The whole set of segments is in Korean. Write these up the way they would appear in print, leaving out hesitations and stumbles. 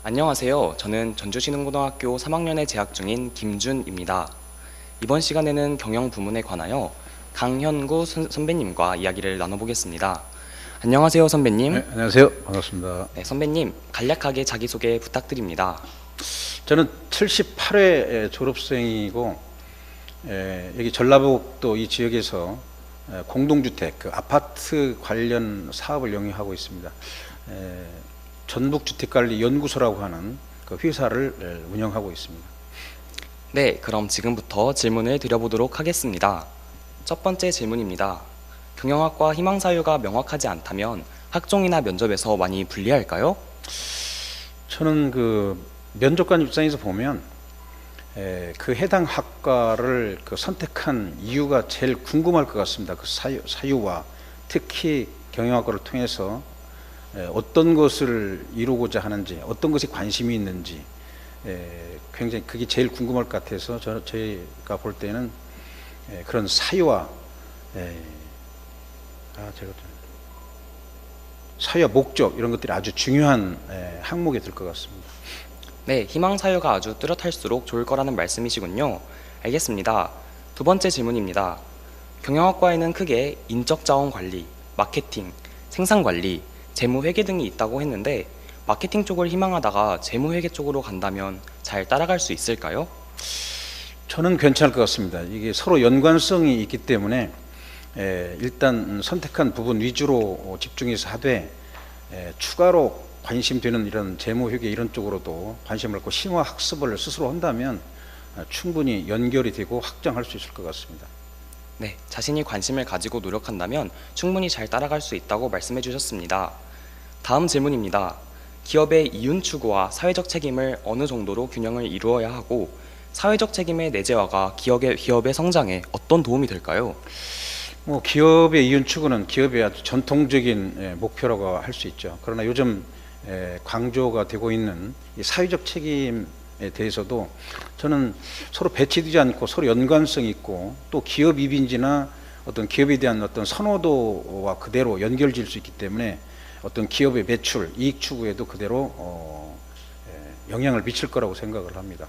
안녕하세요. 저는 전주신흥고등학교 3학년에 재학 중인 김준입니다. 이번 시간에는 경영 부문에 관하여 강현구 선배님과 이야기를 나눠보겠습니다. 안녕하세요, 선배님. 네, 안녕하세요. 반갑습니다. 네, 선배님, 간략하게 자기소개 부탁드립니다. 저는 78회 졸업생이고 여기 전라북도 이 지역에서 공동주택, 아파트 관련 사업을 영위하고 있습니다. 전북주택관리연구소라고 하는 그 회사를 운영하고 있습니다. 네, 그럼 지금부터 질문을 드려보도록 하겠습니다. 첫 번째 질문입니다. 경영학과 희망사유가 명확하지 않다면 학종이나 면접에서 많이 불리할까요? 저는 그 면접관 입장에서 보면 그 해당 학과를 선택한 이유가 제일 궁금할 것 같습니다. 그 사유와 특히 경영학과를 통해서 어떤 것을 이루고자 하는지, 어떤 것에 관심이 있는지 굉장히 그게 제일 궁금할 것 같아서 저희가 볼 때는 그런 사유와 사유와 목적 이런 것들이 아주 중요한 항목이 될 것 같습니다. 네, 희망사유가 아주 뚜렷할수록 좋을 거라는 말씀이시군요. 알겠습니다. 두 번째 질문입니다. 경영학과에는 크게 인적자원관리, 마케팅, 생산관리, 재무회계 등이 있다고 했는데 마케팅 쪽을 희망하다가 재무회계 쪽으로 간다면 잘 따라갈 수 있을까요? 저는 괜찮을 것 같습니다. 이게 서로 연관성이 있기 때문에 일단 선택한 부분 위주로 집중해서 하되 추가로 관심되는 이런 재무회계 이런 쪽으로도 관심을 갖고 심화 학습을 스스로 한다면 충분히 연결이 되고 확장할 수 있을 것 같습니다. 네, 자신이 관심을 가지고 노력한다면 충분히 잘 따라갈 수 있다고 말씀해 주셨습니다. 다음 질문입니다. 기업의 이윤 추구와 사회적 책임을 어느 정도로 균형을 이루어야 하고 사회적 책임의 내재화가 기업의 성장에 어떤 도움이 될까요? 기업의 이윤 추구는 기업의 아주 전통적인 목표라고 할 수 있죠. 그러나 요즘 강조가 되고 있는 이 사회적 책임에 대해서도 저는 서로 배치되지 않고 서로 연관성이 있고 또 기업 이미지나 어떤 기업에 대한 어떤 선호도와 그대로 연결질 수 있기 때문에 어떤 기업의 매출, 이익 추구에도 그대로 영향을 미칠 거라고 생각을 합니다.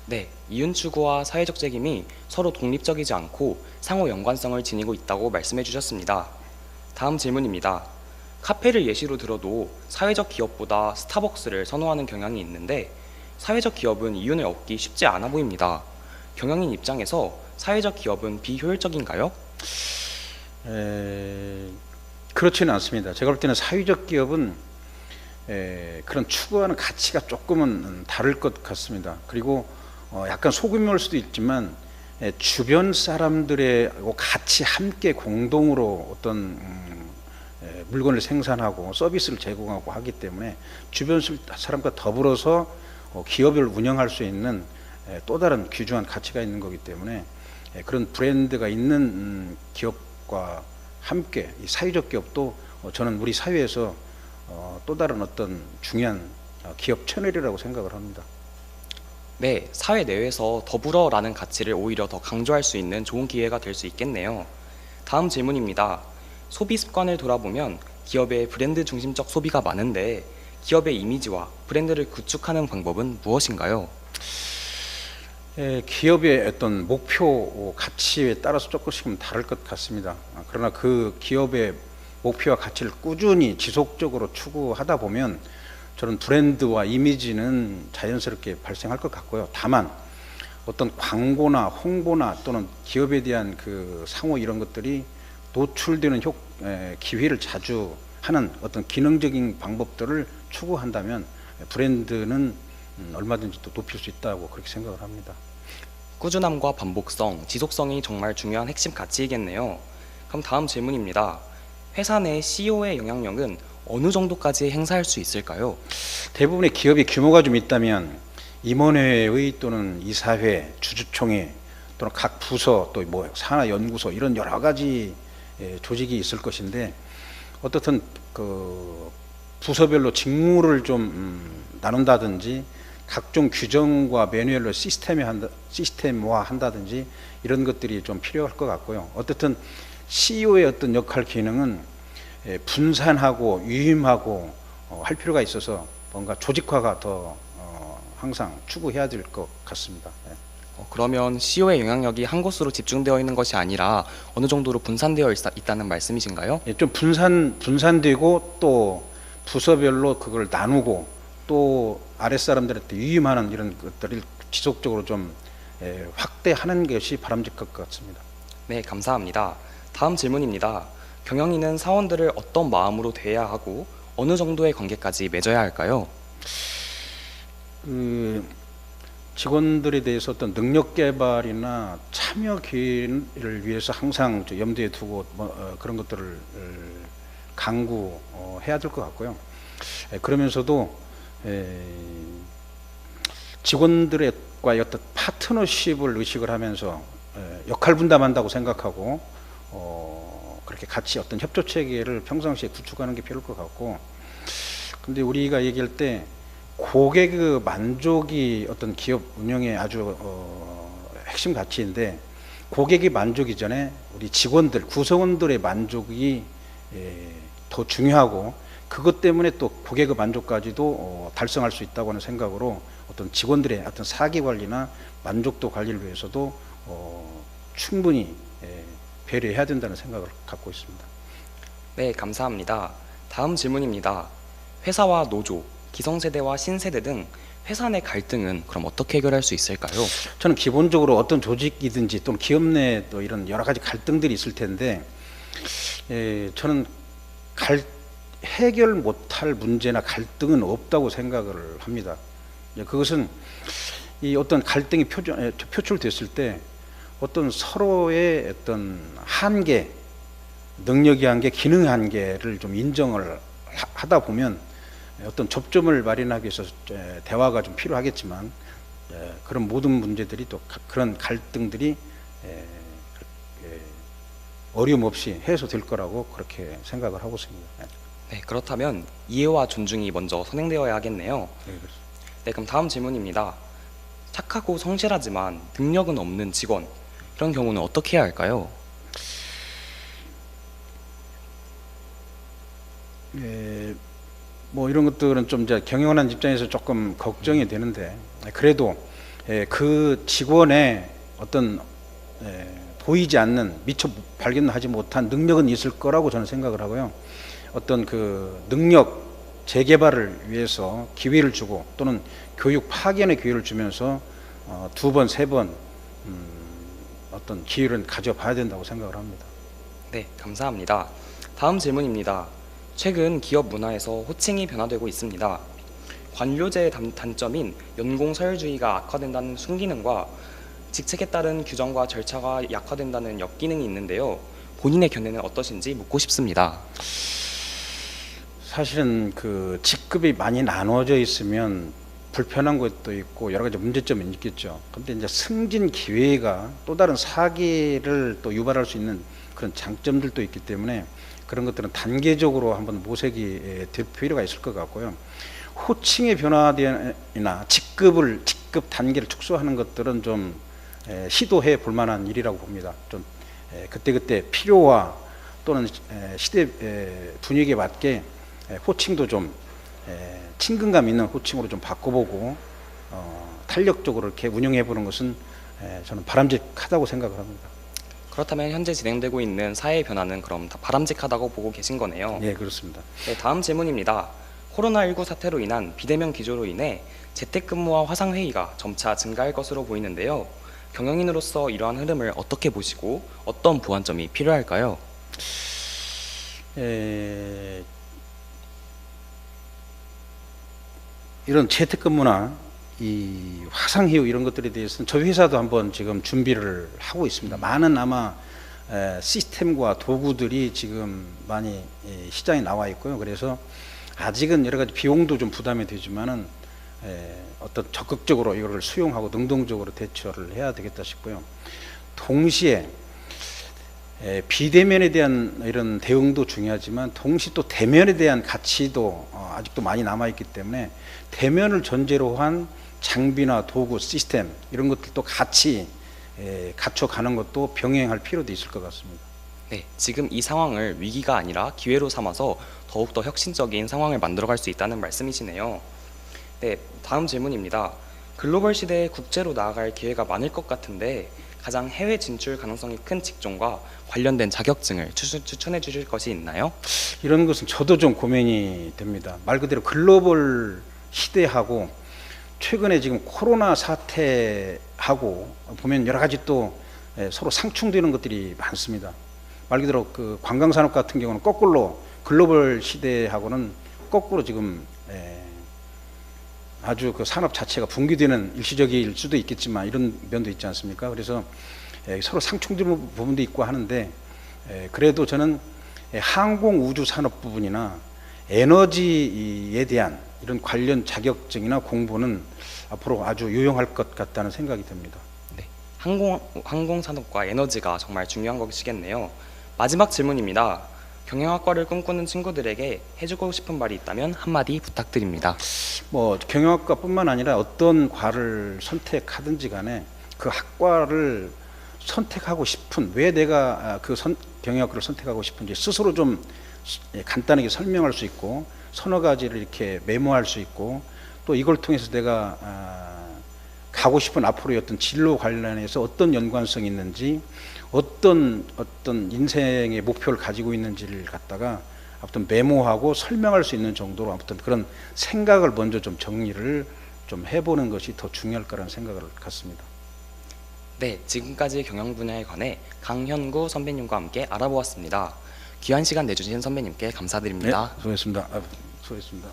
네, 이윤 추구와 사회적 책임이 서로 독립적이지 않고 상호 연관성을 지니고 있다고 말씀해 주셨습니다. 다음 질문입니다. 카페를 예시로 들어도 사회적 기업보다 스타벅스를 선호하는 경향이 있는데 사회적 기업은 이윤을 얻기 쉽지 않아 보입니다. 경영인 입장에서 사회적 기업은 비효율적인가요? 그렇지는 않습니다. 제가 볼 때는 사회적 기업은 그런 추구하는 가치가 조금은 다를 것 같습니다. 그리고 약간 소규모일 수도 있지만 주변 사람들하고 같이 함께 공동으로 어떤 물건을 생산하고 서비스를 제공하고 하기 때문에 주변 사람과 더불어서 기업을 운영할 수 있는 또 다른 귀중한 가치가 있는 거기 때문에 그런 브랜드가 있는 기업과 함께 이 사회적 기업도 저는 우리 사회에서 또 다른 어떤 중요한 기업 채널이라고 생각을 합니다. 네, 사회 내에서 더불어라는 가치를 오히려 더 강조할 수 있는 좋은 기회가 될 수 있겠네요. 다음 질문입니다. 소비 습관을 돌아보면 기업의 브랜드 중심적 소비가 많은데 기업의 이미지와 브랜드를 구축하는 방법은 무엇인가요? 기업의 어떤 목표 가치에 따라서 조금씩은 다를 것 같습니다. 그러나 그 기업의 목표와 가치를 꾸준히 지속적으로 추구하다 보면 저는 브랜드와 이미지는 자연스럽게 발생할 것 같고요. 다만 어떤 광고나 홍보나 또는 기업에 대한 그 상호 이런 것들이 노출되는 기회를 자주 하는 어떤 기능적인 방법들을 추구한다면 브랜드는 얼마든지 또 높일 수 있다고 그렇게 생각을 합니다. 꾸준함과 반복성, 지속성이 정말 중요한 핵심 가치이겠네요. 그럼 다음 질문입니다. 회사 내 CEO의 영향력은 어느 정도까지 행사할 수 있을까요? 대부분의 기업이 규모가 좀 있다면 임원회의 또는 이사회, 주주총회 또는 각 부서 또 뭐 산하연구소 이런 여러 가지 조직이 있을 것인데 어떻든 그 부서별로 직무를 좀 나눈다든지 각종 규정과 매뉴얼로 시스템화 한다든지 이런 것들이 좀 필요할 것 같고요. 어쨌든 CEO의 어떤 역할 기능은 분산하고 유임하고 할 필요가 있어서 뭔가 조직화가 더 항상 추구해야 될 것 같습니다. 예. 그러면 CEO의 영향력이 한 곳으로 집중되어 있는 것이 아니라 어느 정도로 분산되어 있다는 말씀이신가요? 예, 좀 분산되고 또 부서별로 그걸 나누고 또 아랫사람들한테 위임하는 이런 것들을 지속적으로 좀 확대하는 것이 바람직할 것 같습니다. 네, 감사합니다. 다음 질문입니다. 경영인은 사원들을 어떤 마음으로 대해야 하고 어느 정도의 관계까지 맺어야 할까요? 그 직원들에 대해서 어떤 능력 개발이나 참여 기회를 위해서 항상 염두에 두고 그런 것들을 강구해야 될 것 같고요. 그러면서도 직원들과의 어떤 파트너십을 의식을 하면서 역할 분담한다고 생각하고 그렇게 같이 어떤 협조 체계를 평상시에 구축하는 게 필요할 것 같고, 근데 우리가 얘기할 때 고객의 만족이 어떤 기업 운영의 아주 핵심 가치인데, 고객의 만족 이전에 우리 직원들, 구성원들의 만족이 더 중요하고, 그것 때문에 또 고객의 만족까지도 달성할 수 있다고 하는 생각으로 어떤 직원들의 어떤 사기 관리나 만족도 관리를 위해서도 충분히 배려해야 된다는 생각을 갖고 있습니다. 네, 감사합니다. 다음 질문입니다. 회사와 노조, 기성세대와 신세대 등 회사 내 갈등은 그럼 어떻게 해결할 수 있을까요? 저는 기본적으로 어떤 조직이든지 또는 기업 내 또 이런 여러 가지 갈등들이 있을 텐데, 저는 해결 못할 문제나 갈등은 없다고 생각을 합니다. 그것은 이 어떤 갈등이 표출됐을 때 어떤 서로의 어떤 한계, 능력의 한계, 기능의 한계를 좀 인정을 하다 보면 어떤 접점을 마련하기 위해서 대화가 좀 필요하겠지만, 그런 모든 문제들이 또 그런 갈등들이 어려움 없이 해소될 거라고 그렇게 생각을 하고 있습니다. 네, 그렇다면 이해와 존중이 먼저 선행되어야 하겠네요. 네, 그렇습니다. 네, 그럼 다음 질문입니다. 착하고 성실하지만 능력은 없는 직원, 이런 경우는 어떻게 해야 할까요? 뭐 이런 것들은 좀 이제 경영하는 입장에서 조금 걱정이 되는데, 그래도 그 직원의 어떤 보이지 않는, 미처 발견하지 못한 능력은 있을 거라고 저는 생각을 하고요. 어떤 그 능력 재개발을 위해서 기회를 주고 또는 교육 파견의 기회를 주면서 두 번, 세 번 어떤 기회를 가져봐야 된다고 생각을 합니다. 네, 감사합니다. 다음 질문입니다. 최근 기업 문화에서 호칭이 변화되고 있습니다. 관료제의 단점인 연공 서열주의가 악화된다는 순기능과 직책에 따른 규정과 절차가 약화된다는 역기능이 있는데요. 본인의 견해는 어떠신지 묻고 싶습니다. 사실은 그 직급이 많이 나눠져 있으면 불편한 것도 있고 여러 가지 문제점이 있겠죠. 근데 이제 승진 기회가 또 다른 사기를 또 유발할 수 있는 그런 장점들도 있기 때문에 그런 것들은 단계적으로 한번 모색이 될 필요가 있을 것 같고요. 호칭의 변화나 직급 단계를 축소하는 것들은 좀 시도해 볼 만한 일이라고 봅니다. 좀 그때그때 필요와 또는 시대 분위기에 맞게 호칭도 좀 친근감 있는 호칭으로 좀 바꿔보고 탄력적으로 이렇게 운영해 보는 것은 저는 바람직하다고 생각을 합니다. 그렇다면 현재 진행되고 있는 사회의 변화는 그럼 다 바람직하다고 보고 계신 거네요. 네, 그렇습니다. 네, 다음 질문입니다. 코로나19 사태로 인한 비대면 기조로 인해 재택근무와 화상회의가 점차 증가할 것으로 보이는데요. 경영인으로서 이러한 흐름을 어떻게 보시고 어떤 보완점이 필요할까요? 이런 재택근무나 이 화상회의 이런 것들에 대해서는 저희 회사도 한번 지금 준비를 하고 있습니다. 많은 아마 시스템과 도구들이 지금 많이 시장에 나와 있고요. 그래서 아직은 여러 가지 비용도 좀 부담이 되지만은 어떤 적극적으로 이거를 수용하고 능동적으로 대처를 해야 되겠다 싶고요. 동시에 비대면에 대한 이런 대응도 중요하지만 동시에 또 대면에 대한 가치도 아직도 많이 남아 있기 때문에 대면을 전제로 한 장비나 도구, 시스템 이런 것들도 같이 갖춰가는 것도 병행할 필요도 있을 것 같습니다. 네, 지금 이 상황을 위기가 아니라 기회로 삼아서 더욱더 혁신적인 상황을 만들어갈 수 있다는 말씀이시네요. 네, 다음 질문입니다. 글로벌 시대에 국제로 나아갈 기회가 많을 것 같은데 가장 해외 진출 가능성이 큰 직종과 관련된 자격증을 추천해 주실 것이 있나요? 이런 것은 저도 좀 고민이 됩니다. 말 그대로 글로벌 시대하고 최근에 지금 코로나 사태하고 보면 여러 가지 또 서로 상충되는 것들이 많습니다. 말 그대로 그 관광산업 같은 경우는 거꾸로 글로벌 시대하고는 거꾸로 지금 아주 그 산업 자체가 붕괴되는 일시적일 수도 있겠지만 이런 면도 있지 않습니까? 그래서 서로 상충되는 부분도 있고 하는데 그래도 저는 항공 우주 산업 부분이나 에너지에 대한 이런 관련 자격증이나 공부는 앞으로 아주 유용할 것 같다는 생각이 듭니다. 네, 항공 산업과 에너지가 정말 중요한 것이겠네요. 마지막 질문입니다. 경영학과를 꿈꾸는 친구들에게 해주고 싶은 말이 있다면 한마디 부탁드립니다. 뭐 경영학과뿐만 아니라 어떤 과를 선택하든지 간에 그 학과를 선택하고 싶은 왜 내가 그 경영학과를 선택하고 싶은지 스스로 좀 간단하게 설명할 수 있고 서너 가지를 이렇게 메모할 수 있고 또 이걸 통해서 내가 가고 싶은 앞으로의 어떤 진로 관련해서 어떤 연관성이 있는지 어떤 인생의 목표를 가지고 있는지를 갖다가 아무튼 메모하고 설명할 수 있는 정도로 아무튼 그런 생각을 먼저 좀 정리를 좀 해보는 것이 더 중요할 거라는 생각을 갖습니다. 네, 지금까지 경영 분야에 관해 강현구 선배님과 함께 알아보았습니다. 귀한 시간 내주신 선배님께 감사드립니다. 네, 수고했습니다. 수고했습니다.